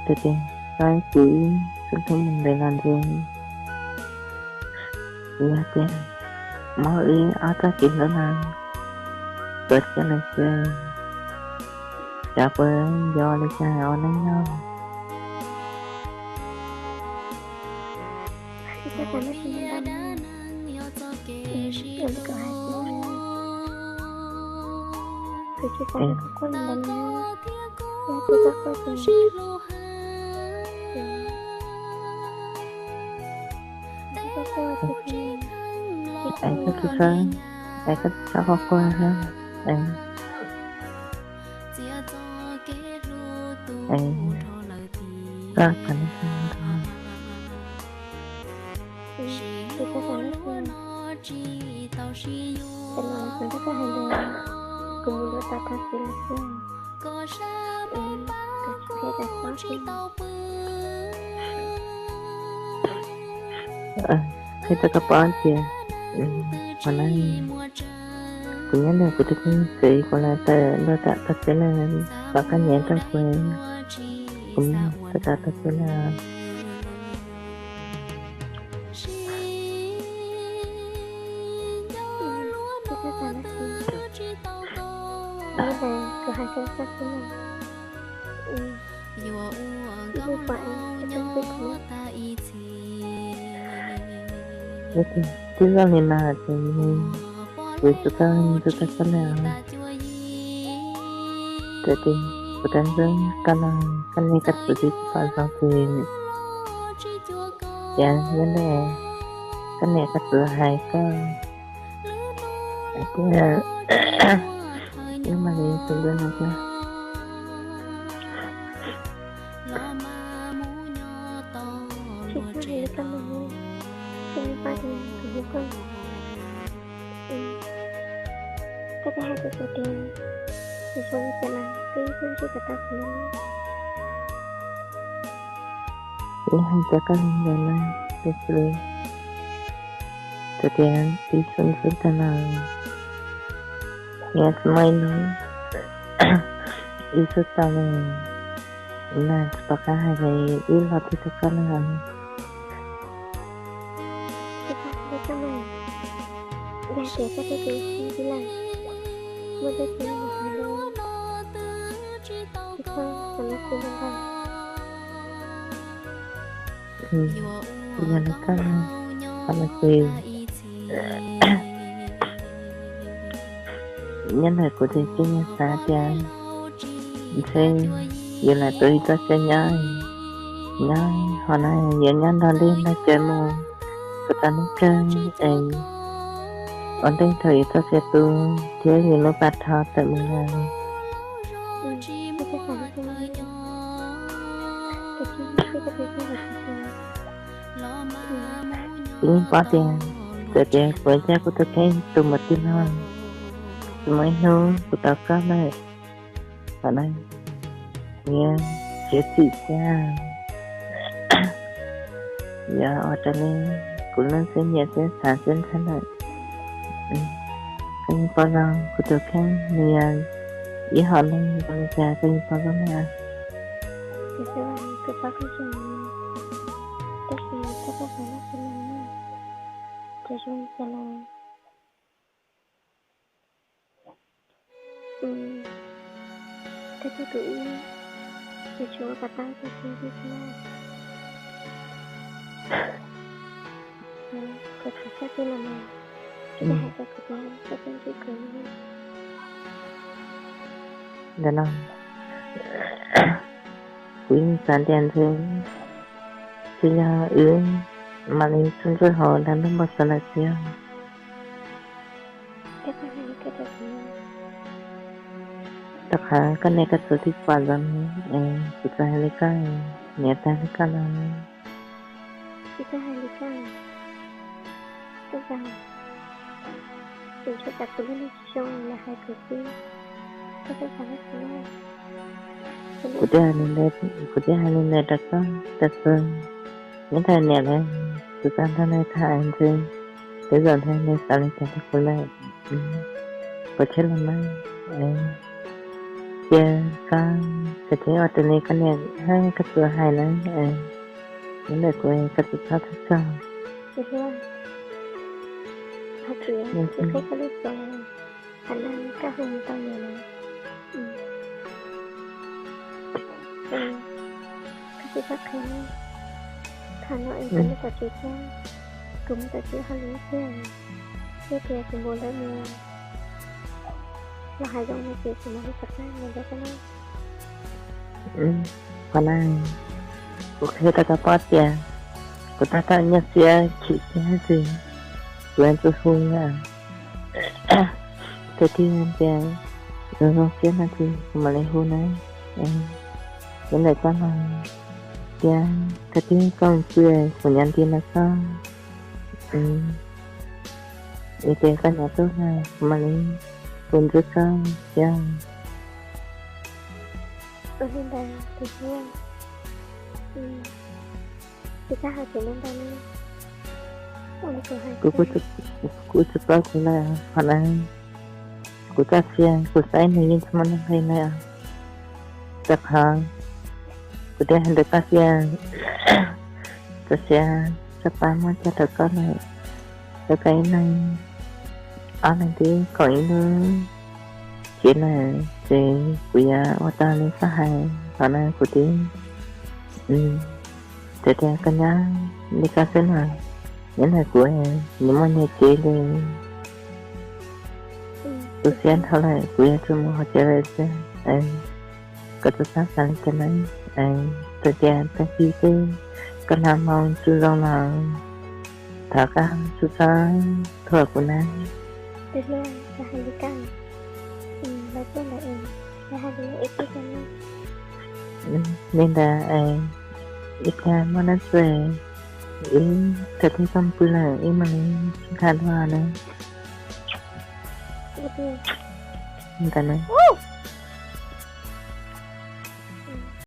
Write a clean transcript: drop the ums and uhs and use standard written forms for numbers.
Thế thì cái quý chúng tôi mình để làm gì ya tiền mau ý ở ta chuyện đó là bớt cái này chơi chả bớt do lấy cha ở đây nhau Kita sana pindah untuk hasilnya. Kejutan aku dan ya kita kosong. anh có thứ anh có sao khó qua ha anh rất cần thôi Kita sana tenang kita kan hanya kemudian tata silakan kita khi ta có bao nhiêu mà nói cũng nhớ là của tôi sĩ còn là ta nó ta sẽ là và cái nhẹ trong quên cũng ta sẽ là đây là cửa hàng kinh doanh của mình. Như vậy trong việc của itu juga nina itu kan jadi bukan karena kan ikat besi pasang thì ya vấn đề kan ikat besi hai có nhưng mà đi từ bên này chưa kita ini kan penyimpanan kebukan. Kita harus sudah sesuai jalan prinsip kata sebenarnya. hai cha kan người này được thực hiện đi xuân ta nào nghe mai nói đi xuất ta này là pakai hai ngày đi lo thì thực kan là Kita sama ya biasa itu bilang mudah sih kalau kita sama sebentar Jangan sama si nhân này của thế kia xa chàng thế giờ là tôi sẽ nhai hồi nay giờ nhai nó lên nó chơi mù người ta nói chơi ở đây thời ta sẽ tu thế thì nó bắt họ tại mình là ini pasti jadi kerja aku terkait tu mati lah semua itu kita kalah karena ya jadi ya orang ni kulan seni saya sahaja sana kan pada kita kan ni ya hal ni bangsa kan pada ni kita kerja tapi kita sana sebenarnya jadi sana kita tu Kecua kata sendiri semua. Ketika tu lama, kita ada kebetulan tertentu kerana dalam quyển sản tiền thường thì là mà mình sun rồi họ đang nó mất là gì kita hanya kita semua. tất cả cái này cái số thích quan tâm kita hay cái nhẹ tay cái là Kita halikan tentang pencipta komunikasi là hai kursi. Kita sangat senang. kuda halin da daga những thằng này là tụi ta này thay rồi để dọn thay này sao lại chẳng có lại có chết là mai kia ca cái thế ở trên này cái này hai cái cửa hai này những người của em cái thứ sáu thứ sáu Berdua. Hati ya, kita kali jalan. Karena kahun tanya na. Kasi pakai karena internet tadi kan, kamu tadi halus ya. Jadi aku boleh ni. Là hai dòng này thì chúng ta sẽ phải người ta cái này. còn ai ok ta có bắt ya của ta ta nhắc xe chị cái gì quen tôi không à cái thứ em cha rồi không xe là thì mà lấy hôn ấy cái này con là ya cái thứ con quê của nhân tiên là sao ý kiến con nhà tốt này mà lấy hôn rất sao ya Ở bên đây thì nghe. Kita hati nenda ni. Oni ko hai. Cô chụp bao cô là hoàn anh cô ta xe cô sai này nhưng mà nó hay này chắc hàng cô để hành được ta xe ta xe sắp ba mà cho được con này cái này anh này thì có ý nữa chỉ là thì bây giờ ở ta lên xã hội hoàn anh cô tí để cả nhà đi ca sinh hoạt những ngày của em những món nhà chế lên tôi xem thôi lại của em tôi muốn họ chơi lại xem em có tôi sáng sáng cho này em tôi chơi các chi cái con làm mong chưa lâu nào thả ca chút sáng thở của nàng Từ giờ là hai đi căng. Nói chung là em là hai đứa ít đi căng. nên là em ít ra mà nó về thật hay không cứ là em mà than hoa này Betul. người ta nói